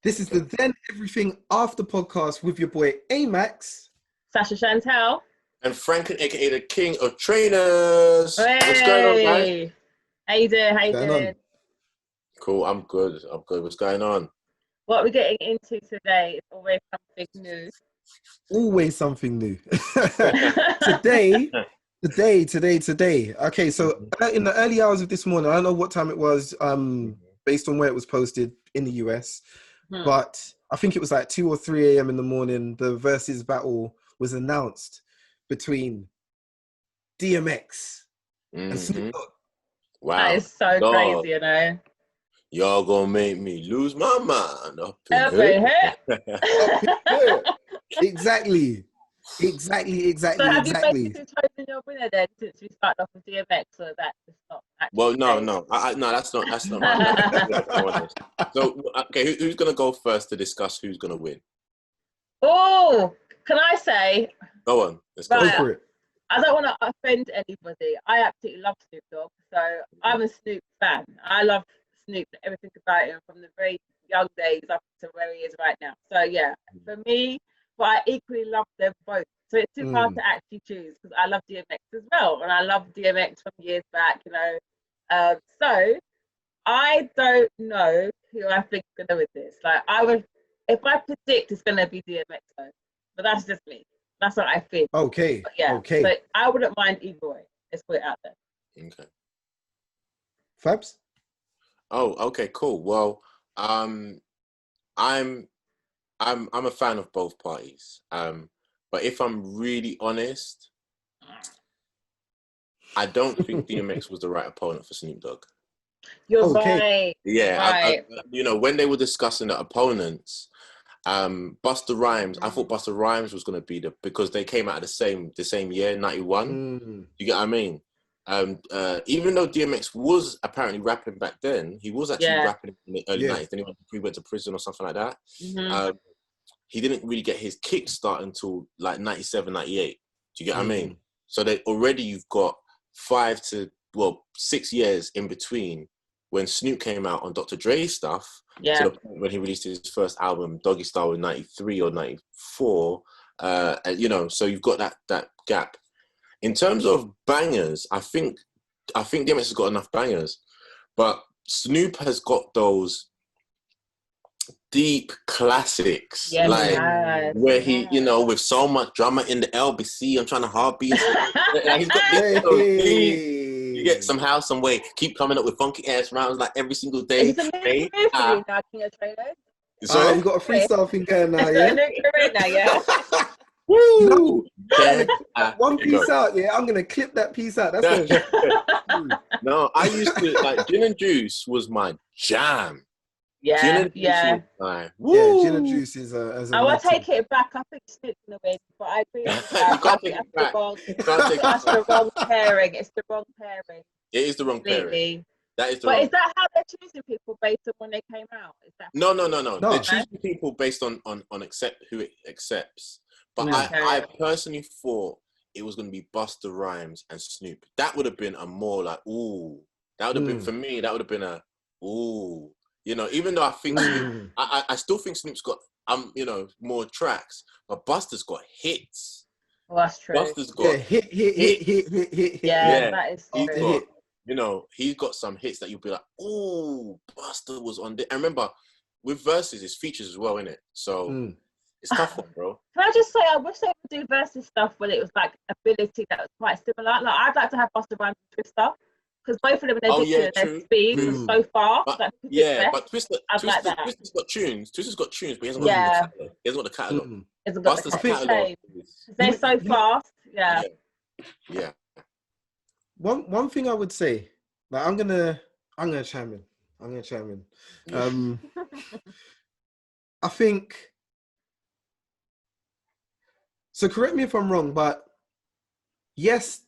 This is the Then Everything After podcast with your boy Amax. Sasha Chantel. And Franklin, aka the King of Trainers. Hey. What's going on, guys? How you doing? How you doing? Cool, I'm good. What's going on? What we're getting into today is always something new. Always something new. Today. Okay, so in the early hours of this morning, I don't know what time it was, based on where it was posted in the US, but I think it was like 2 or 3 a.m. in the morning. The Verzuz Battle was announced between DMX and Snoop Dogg. Wow, that is so crazy, you know. Y'all gonna make me lose my mind up in here. Exactly. So have you basically chosen your winner then, since we started off with DMX, or that is not actually? Well, no, that's not my So, okay, who's gonna go first to discuss who's gonna win? Oh, can I say? Go on, let's go for it. I don't want to offend anybody. I absolutely love Snoop Dogg, so I'm a Snoop fan. I love Snoop, everything about him from the very young days up to where he is right now. So yeah, for me, but I equally love them both. So it's too hard to actually choose, because I love DMX as well, and I love DMX from years back, you know. So I don't know who I think is gonna win this. Like, if I predict it's gonna be DMX though, but that's just me. That's what I think. Okay. But yeah. Okay. But I wouldn't mind either way. Let's put it out there. Okay. Fabs? Oh, okay, cool. Well, I'm a fan of both parties. But if I'm really honest, I don't think DMX was the right opponent for Snoop Dogg. You're right. Yeah, right. you know, when they were discussing the opponents, Busta Rhymes, I thought Busta Rhymes was going to be because they came out of the same year, 91. You get what I mean? Even though DMX was apparently rapping back then, he was actually rapping in the early 90s. Then he went to prison or something like that. He didn't really get his kickstart until like 97, 98. Do you get what I mean? So you've got 6 years in between when Snoop came out on Dr. Dre's stuff to the point when he released his first album, Doggy Style, in 93 or 94. You know, so you've got that gap. In terms of bangers, I think DMX has got enough bangers, but Snoop has got those deep classics, where he, you know, with so much drama in the LBC, I'm trying to heartbeat. He's got this. You get somehow, some way, keep coming up with funky ass rounds like every single day. It's a new now, King of Trainers. So we've got a freestyle thing going now, yeah. Woo! One piece out, yeah. I'm gonna clip that piece out. That's No, I used to like Gin and Juice was my jam. Yeah. Gin and Juice is a I will take it back. I think Snoop's gonna win, but I agree with that. You can't take it back. That's the wrong pairing. It's the wrong pairing. It is the wrong pairing. That is the But is that how they're choosing people, based on when they came out? Is that No. They're choosing people based on who it accepts. But I personally thought it was going to be Busta Rhymes and Snoop. That would have been a more like, ooh. That would have been, for me, that would have been a, ooh. You know, even though I think Snoop, I still think Snoop's got, you know, more tracks, but Busta's got hits. Well, that's true. Busta's got hit. Yeah, that is true. You know, he's got some hits that you'll be like, ooh, Busta was on there. And remember, with Verzuz, it's features as well, innit? So it's tough one, bro. Can I just say, I wish they would do Verzuz stuff when it was like ability that was quite similar. Like, I'd like to have Busta Rhymes and Twista, because both of them, their speed was so fast. But Twister's got tunes. Twister's got tunes, but he hasn't got the catalog. He hasn't got the catalog. Hasn't got the catalog. They're so fast. Yeah. One thing I would say, like, I'm gonna chime in. I think. So correct me if I'm wrong, but yes,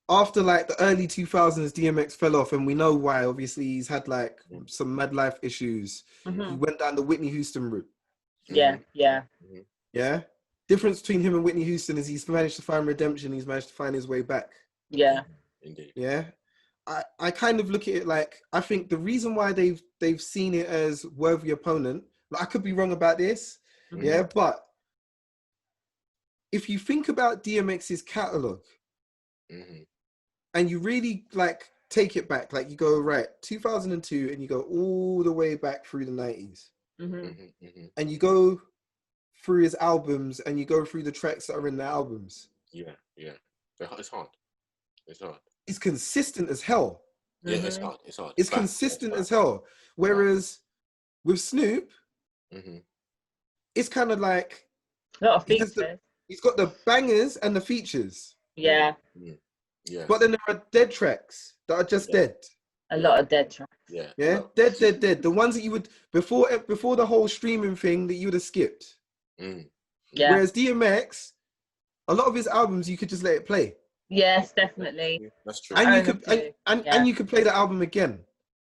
after like the early 2000s, DMX fell off, and we know why. Obviously, he's had like some mad life issues. He went down the Whitney Houston route. Yeah. Difference between him and Whitney Houston is he's managed to find redemption. He's managed to find his way back. Yeah. Indeed. Yeah. I kind of look at it like, I think the reason why they've seen it as worthy opponent, I could be wrong about this. Yeah, but if you think about DMX's catalog and you really like take it back, like you go right 2002 and you go all the way back through the 90s and you go through his albums and you go through the tracks that are in the albums. Yeah. It's hard. It's consistent as hell. Yeah, it's hard. It's consistent as hell. Whereas with Snoop, it's kind of like a lot of features. He's got the bangers and the features. Yeah. Yeah. But then there are dead tracks that are just dead. A lot of dead tracks. Yeah. Dead. The ones that you would before the whole streaming thing that you would have skipped. Yeah. Whereas DMX, a lot of his albums you could just let it play. Yes, definitely. That's true. And you could play the album again.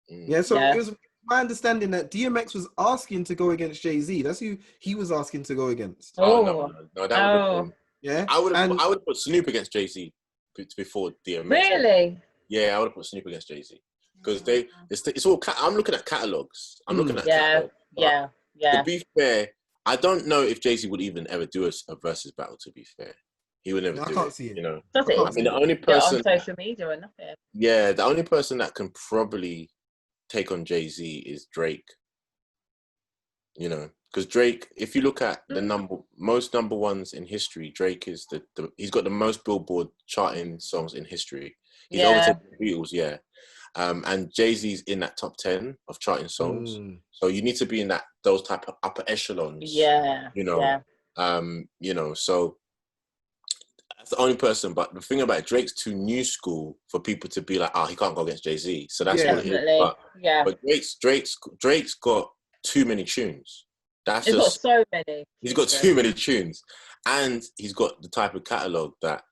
Yeah. So it was my understanding that DMX was asking to go against Jay-Z. That's who he was asking to go against. No, that would yeah. I would have put Snoop against Jay-Z before DMX. Really? Yeah, I would have put Snoop against Jay-Z because it's all. I'm looking at catalogs. I'm looking at catalogs. Yeah. To be fair, I don't know if Jay-Z would even ever do a versus battle. To be fair, he would never do it. I can't see it. You know, I mean, the only person on social media or nothing. Yeah, the only person that can probably take on Jay-Z is Drake. You know, because Drake, if you look at the most number ones in history, Drake is he's got the most Billboard charting songs in history. He's overtaken the Beatles, and Jay-Z's in that top 10 of charting songs. So you need to be in those type of upper echelons. Yeah. You know, so that's the only person. But the thing about it, Drake's too new school for people to be like, he can't go against Jay-Z. So that's what it is. But Drake's got too many tunes. He's got so many. He's got too many tunes, and he's got the type of catalog that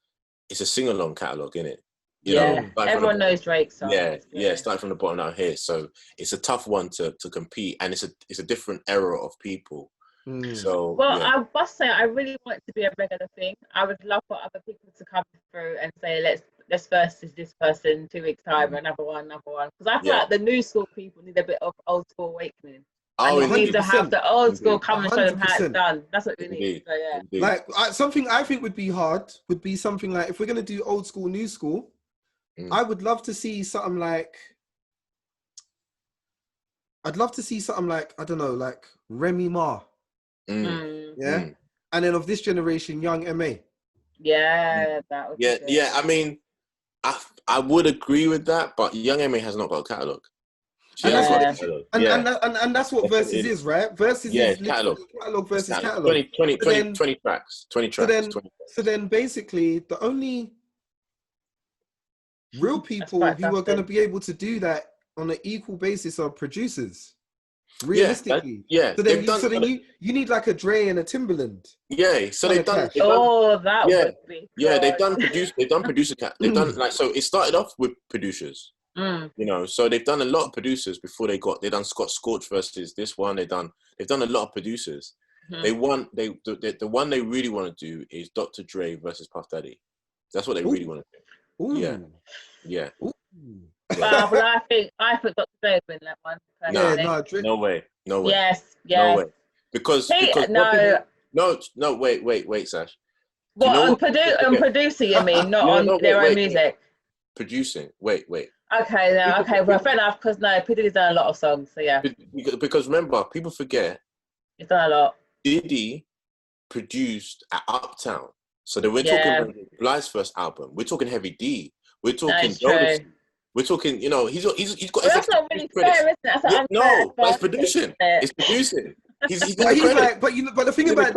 it's a sing-along catalog, innit? You know, everyone knows Drake's songs. Yeah, starting from the bottom down here. So it's a tough one to compete, and it's a different era of people. So I must say, I really want it to be a regular thing. I would love for other people to come through and say, let's versus this person 2 weeks time, another one. Because I feel like the new school people need a bit of old school awakening. And we need to have the old school come and show them how it's done. That's what we need. So like something I think would be hard would be something like if we're gonna do old school, new school. I would love to see something like. I'd love to see something like I don't know, like Remy Ma. Yeah, and then of this generation, Young M.A. Yeah, that would. Yeah. I mean, I would agree with that, but Young M.A. has not got a catalog. And that's what Versus is, right? Versus is catalog versus catalog. 20 tracks. So then basically the only real people who are going to be able to do that on an equal basis are producers. Realistically. So then you need like a Dre and a Timbaland. Yeah. So they've done that would be they've done producer they've done like so it started off with producers. You know, so they've done a lot of producers before they've done Scott Scorch versus this one. They've done a lot of producers. The one they really want to do is Dr. Dre versus Puff Daddy. That's what they really want to do. Yeah. But I think Dr. Dre would win that one. No way. Yes. No way. Because no, wait, Sash. What, on producing, you mean, not on their own music? Producing. Wait. Okay, well, fair enough, because P. Diddy's done a lot of songs, so yeah. Because remember, people forget. He's done a lot. Diddy produced at Uptown. So we're talking Bly's first album. We're talking Heavy D. We're talking Jodeci. We're talking, you know, he's got. Well, that's not really fair, isn't it? That's no, but it's producing. It's producing. He's but the thing about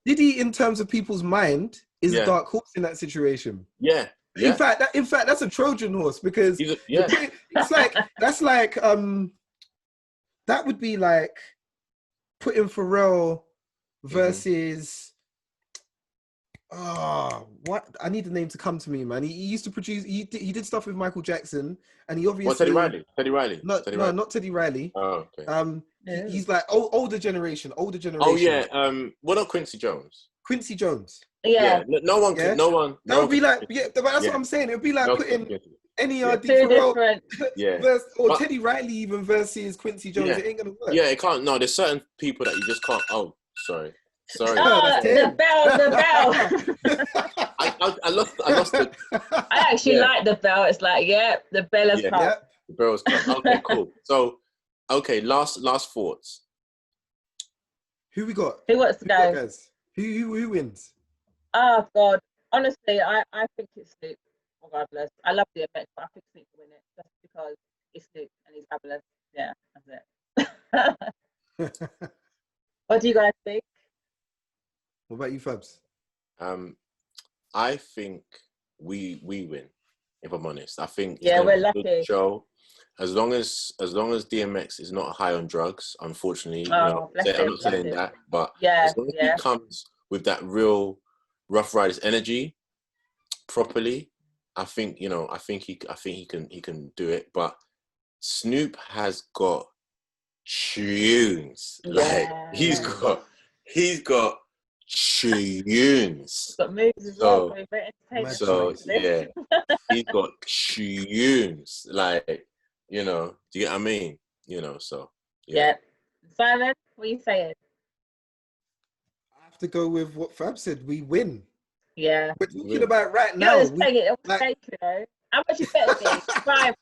Diddy, in terms of people's mind, is a dark horse in that situation. Yeah. In fact, that's a Trojan horse because it's like that would be like putting Pharrell versus. What? I need the name to come to me, man. He used to produce. He did stuff with Michael Jackson, and he obviously. Teddy Riley. Not Teddy Riley. Oh, okay. He's like older generation. Oh yeah. What about Quincy Jones? Quincy Jones. Yeah. No one. That would be like. Yeah, but that's what I'm saying. It would be like putting NERD Two Pharrell different. or Teddy Riley even versus Quincy Jones. It ain't gonna work. Yeah, it can't. No, there's certain people that you just can't. Oh, sorry. Oh, the bell. I lost it. I actually like the bell. It's like, the bell has come. Yeah. The bell has come. Okay, cool. So, okay, last thoughts. Who we got? Who wants to go? Guys? Who wins? Oh God, honestly, I think it's Snoop. Regardless, I love DMX, but I think Snoop will win it just because it's Snoop and he's fabulous. Yeah, that's it. What do you guys think? What about you, Fabs? I think we win. If I'm honest, I think we're lucky. Show, as long as DMX is not high on drugs, unfortunately, I'm not saying that, but as long as he comes with that real Rough Riders energy properly, I think he can do it. But Snoop has got tunes. Like he's got tunes. Got moves as well. So yeah, he's got tunes. Like, do you get what I mean? So yeah. Simon, what are you saying? I have to go with what Fab said. We win. Yeah. We're talking about right now. You're just saying it. How much you bet me? £5,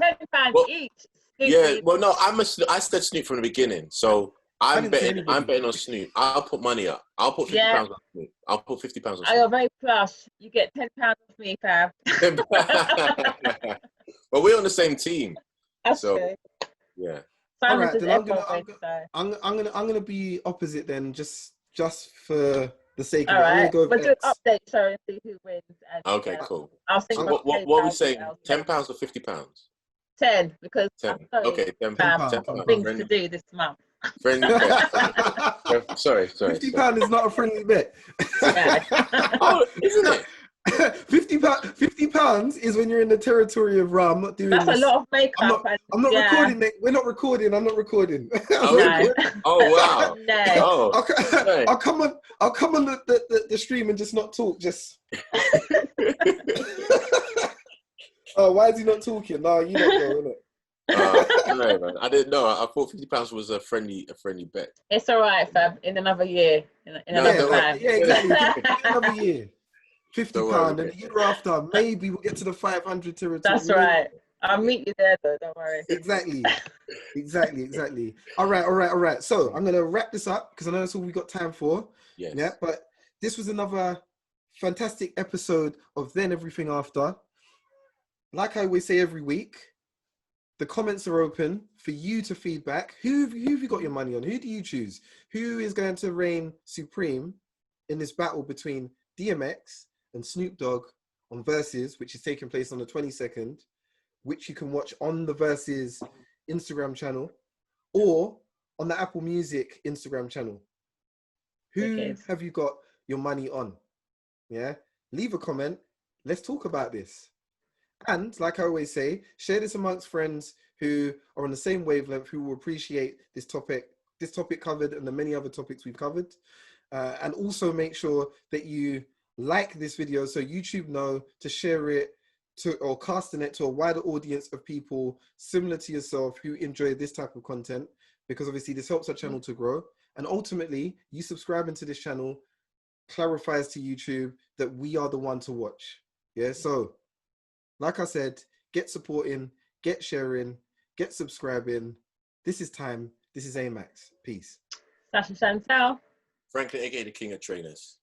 £10 each. Yeah. Well, no, I said Snoop from the beginning, so. I'm betting on Snoop. I'll put money up. I'll put £50 on Snoop. I'll put £50 on Snoop. You're very plush. You get £10 off me, Fab. Well, we're on the same team. That's true. Yeah. All right, then I'm gonna be opposite then, just for the sake of it. I'm gonna go we'll do an update show and see who wins. And, okay, cool. I'll think what are we saying? £10 or £50? 10, because 10. Okay, £10. Things to do this month. Friendly bet. Sorry. £50 is not a friendly bet. Oh, isn't it? £50 is when you're in the territory of I'm not doing That's this. a lot of makeup. I'm not recording, mate. We're not recording. I'm not recording. Oh wow. No. I'll come on the stream and just not talk. Just. Oh, why is he not talking? No, you don't know, innit? No, man. I didn't know. I thought £50 was a friendly bet. It's all right, Fab. In another year, another time. Yeah, exactly. Another year. £50, and the year after, maybe we'll get to the 500 territory. That's right. I'll meet you there, though. Don't worry. Exactly. All right. So I'm gonna wrap this up because I know that's all we got time for. Yes. Yeah, but this was another fantastic episode of Then Everything After. Like I always say every week, the comments are open for you to feedback. Who have you got your money on? Who do you choose? Who is going to reign supreme in this battle between DMX and Snoop Dogg on Verzuz, which is taking place on the 22nd, which you can watch on the Verzuz Instagram channel or on the Apple Music Instagram channel? Who have you got your money on? Yeah, leave a comment. Let's talk about this. And like I always say, share this amongst friends who are on the same wavelength, who will appreciate this topic covered and the many other topics we've covered. And also make sure that you like this video so YouTube know to share it or casting it to a wider audience of people similar to yourself who enjoy this type of content, because obviously this helps our channel to grow. And ultimately, you subscribing to this channel clarifies to YouTube that we are the one to watch. Yeah, so like I said, get supporting, get sharing, get subscribing. This is time. This is Amax. Peace. Sasha Chantel. Franklin, aka the King of Trainers.